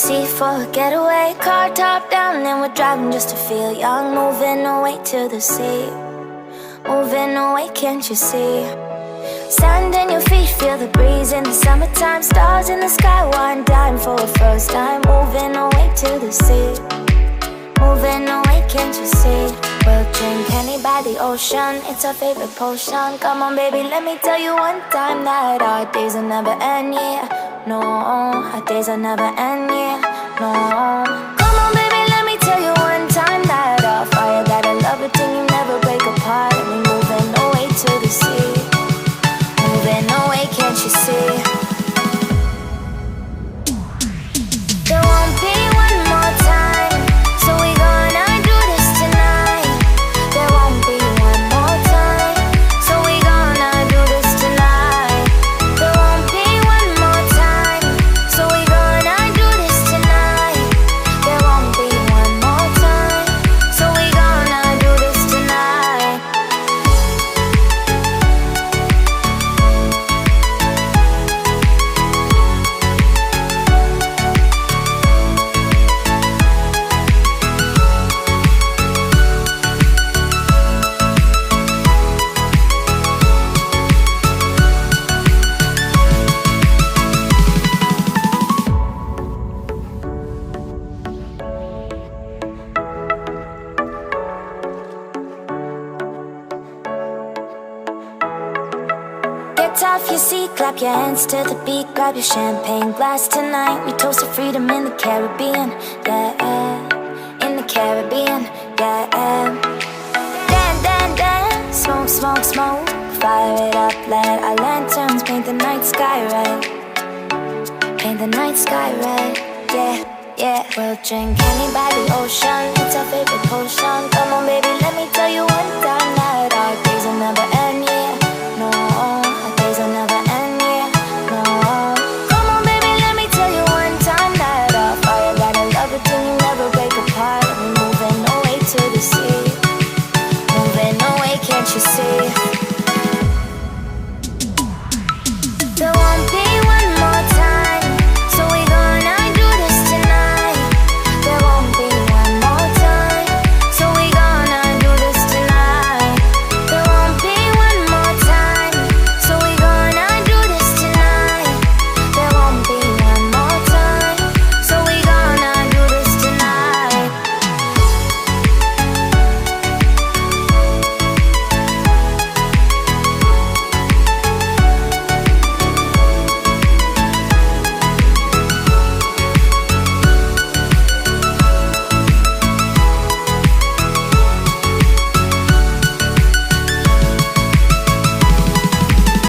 sea for a getaway. Car top down and we're driving just to feel young. Moving away to the sea, moving away, can't you see? Sand in your feet, feel the breeze in the summertime. Stars in the sky, one dime for a first time. Moving away to the sea, moving away, can't you see? We'll drink honey by the ocean, it's our favorite potion. Come on baby, let me tell you one time that our days will never end, yeah. No, our days will never end, yeah. No. Come on baby, let me tell you one time that our fire got a love it till you never break apart. And we moving away to the sea, moving away, can't you see? There won't be one more time, so we gonna do this tonight. There won't be one more time, so we gonna do this tonight. There won't be one more time, so we gonna do this tonight. There won't be one more time, so we gonna do this tonight. Get off your seat, clap your hands to the beat. Grab your champagne glass tonight. We toast to freedom in the Caribbean, yeah. In the Caribbean, yeah. Dan, dan, dan, smoke, smoke, smoke. Fire it up, let our lanterns paint the night sky red. Paint the night sky red, yeah, yeah. We'll drink honey by the ocean, it's our favorite